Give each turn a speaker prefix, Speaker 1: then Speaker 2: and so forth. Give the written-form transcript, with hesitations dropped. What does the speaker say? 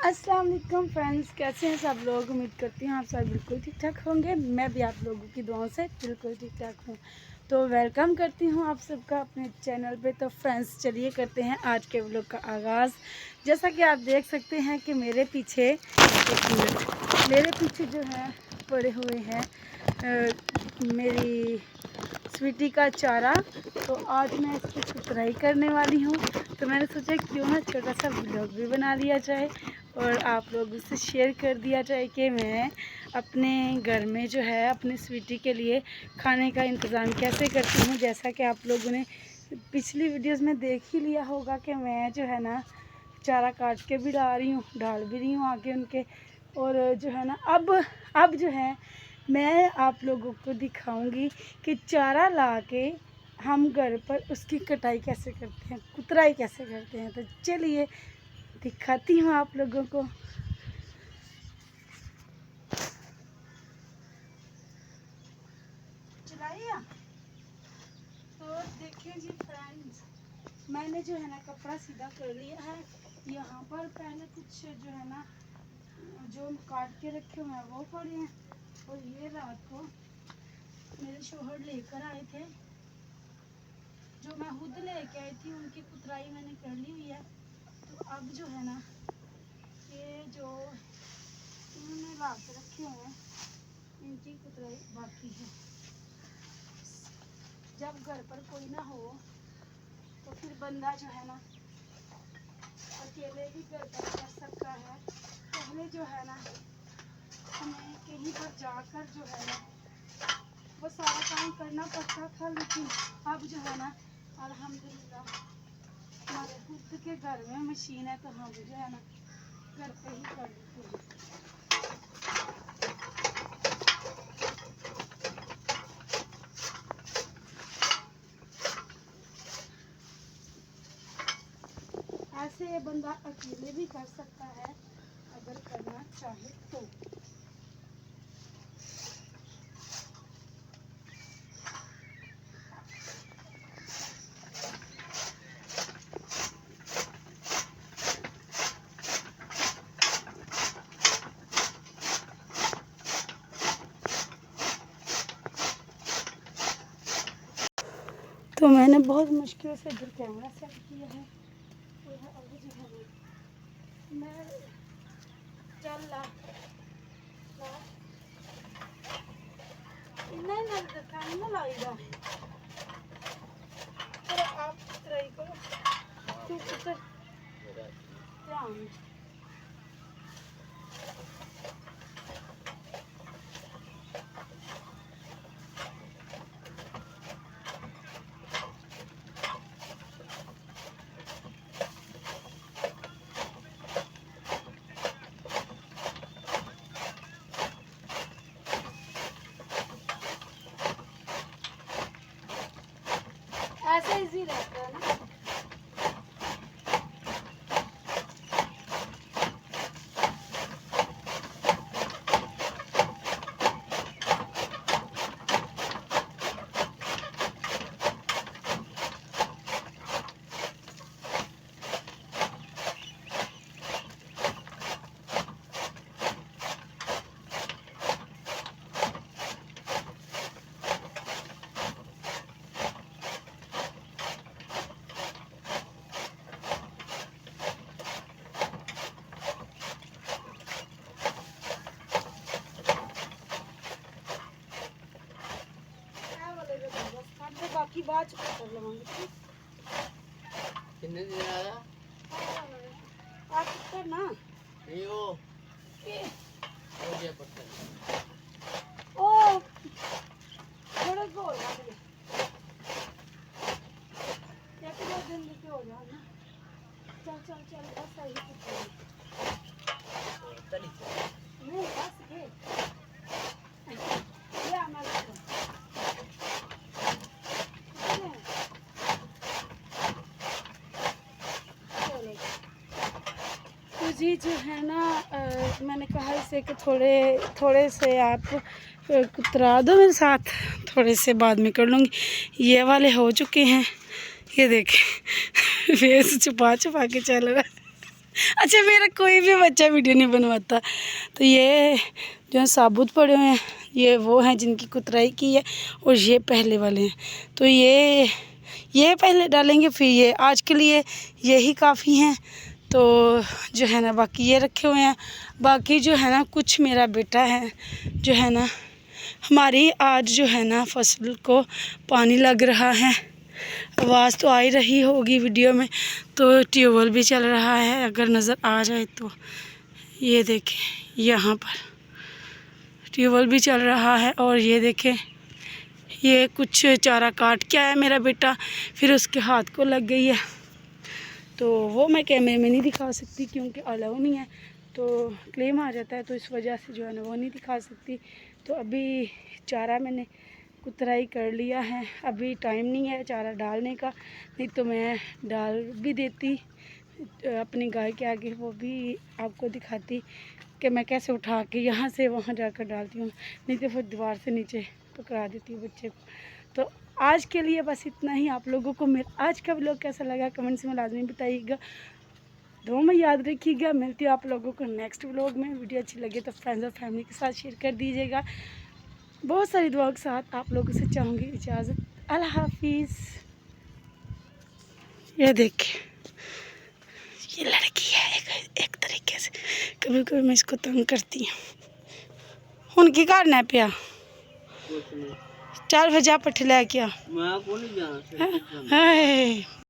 Speaker 1: अस्सलाम वालेकुम फ्रेंड्स, कैसे हैं सब लोग। उम्मीद करती हूँ आप सब बिल्कुल ठीक ठाक होंगे। मैं भी आप लोगों की दुआओं से बिल्कुल ठीक ठाक हूँ। तो वेलकम करती हूँ आप सबका अपने चैनल पे। तो फ्रेंड्स चलिए करते हैं आज के व्लॉग का आगाज़। जैसा कि आप देख सकते हैं कि मेरे पीछे जो है पड़े हुए हैं मेरी स्वीटी का चारा। तो आज मैं इसकी सुथराई करने वाली हूँ। तो मैंने सोचा क्यों ना छोटा सा व्लॉग भी बना लिया जाए और आप लोगों से शेयर कर दिया जाए कि मैं अपने घर में जो है अपने स्वीटी के लिए खाने का इंतज़ाम कैसे करती हूँ। जैसा कि आप लोगों ने पिछली वीडियोस में देख ही लिया होगा कि मैं जो है ना चारा काट के भी डाल भी रही हूँ आगे उनके। और जो है ना अब जो है मैं आप लोगों को दिखाऊंगी कि चारा ला के हम घर पर उसकी कटाई कैसे करते हैं, कुतराई कैसे करते हैं। तो चलिए दिखाती हूँ आप लोगों को। चलाइए। तो देखिए जी फ्रेंड्स, मैंने जो है ना कपड़ा सीधा कर लिया है। यहाँ पर पहले कुछ जो है ना जो काट के रखे हुए हैं वो पड़े हैं। और ये रात को मेरे शोहर लेकर आए थे, जो मैं खुद लेके आई थी, उनकी कुतराई मैंने कर ली हुई है। तो अब जो है ना ये जो इन्होंने ला के रखे हुए हैं इनकी कुतराई बाकी है। जब घर पर कोई ना हो तो फिर बंदा जो है ना अकेले भी घर पर कर सकता है। पहले जो है ना हमें कहीं पर जाकर जो है ना वो सारा काम करना पड़ता था, लेकिन अब जो है ना अल्हम्दुलिल्लाह हमारे खुद के घर में मशीन है, तो हम जो है ना घर पे ही कर लेते हैं। ऐसे ये बंदा अकेले भी कर सकता है अगर करना चाहे तो। तो मैंने बहुत मुश्किल से इधर कैमरा सेट किया है और अब जो है ना मैं चल ला नहीं ना दुकान में लाएगा। पर आप ट्राई करो तू पुत्र ध्यान। ऐसे इजी रहता है ना। बाकी बात कर लवांगे।
Speaker 2: कितने दिन आया
Speaker 1: आप करना
Speaker 2: नहीं वो क्या पड़ता है
Speaker 1: ओ थोड़ा गोल लगे या तो बहुत दिन लेके हो जाओ ना। चल चल चल बस सही नहीं बस ये हमारा तो जी जो है ना मैंने कहा इसे कि थोड़े से आप कुतरा दो मेरे साथ, थोड़े से बाद में कर लूँगी। ये वाले हो चुके हैं, ये देखें फेस छुपा छुपा के चल रहा है। अच्छा मेरा कोई भी बच्चा वीडियो नहीं बनवाता। तो ये जो है साबुत पड़े हुए हैं, ये वो हैं जिनकी कुतराई की है, और ये पहले वाले हैं। तो ये पहले डालेंगे, फिर ये आज के लिए यही काफ़ी हैं। तो जो है ना बाकी ये रखे हुए हैं। बाकी जो है ना कुछ मेरा बेटा है जो है ना, हमारी आज जो है ना फसल को पानी लग रहा है। आवाज़ तो आ ही रही होगी वीडियो में। तो ट्यूबवेल भी चल रहा है, अगर नज़र आ जाए तो। ये देखें यहाँ पर ट्यूबवेल भी चल रहा है। और ये देखें ये कुछ चारा काट के आया मेरा बेटा, फिर उसके हाथ को लग गई है। तो वो मैं कैमरे में नहीं दिखा सकती क्योंकि अलाउ नहीं है, तो क्लेम आ जाता है, तो इस वजह से जो है ना वो नहीं दिखा सकती। तो अभी चारा मैंने कुतराई कर लिया है, अभी टाइम नहीं है चारा डालने का, नहीं तो मैं डाल भी देती अपनी गाय के आगे, वो भी आपको दिखाती कि मैं कैसे उठा के यहाँ से वहाँ जाकर डालती हूँ, नहीं तो फिर दीवार से नीचे पकड़ा देती हूँ बच्चे को। तो आज के लिए बस इतना ही। आप लोगों को मेरा आज का व्लॉग कैसा लगा कमेंट्स में लाजमी बताइएगा, दुआ में याद रखिएगा। मिलती हूँ आप लोगों को नेक्स्ट व्लॉग में। वीडियो अच्छी लगे तो फ्रेंड्स और फैमिली के साथ शेयर कर दीजिएगा। बहुत सारी दुआओं के साथ आप लोगों से चाहूँगी इजाज़त। अल्लाह हाफिज़। ये देखिए ये लड़की है एक तरीके से, कभी कभी मैं इसको तंग करती हूँ। उनकी घर न पिया
Speaker 2: कुछ नहीं,
Speaker 1: चल फिर जा पट्ठे लै के आ।
Speaker 2: मैं को नहीं जाना।
Speaker 1: हाय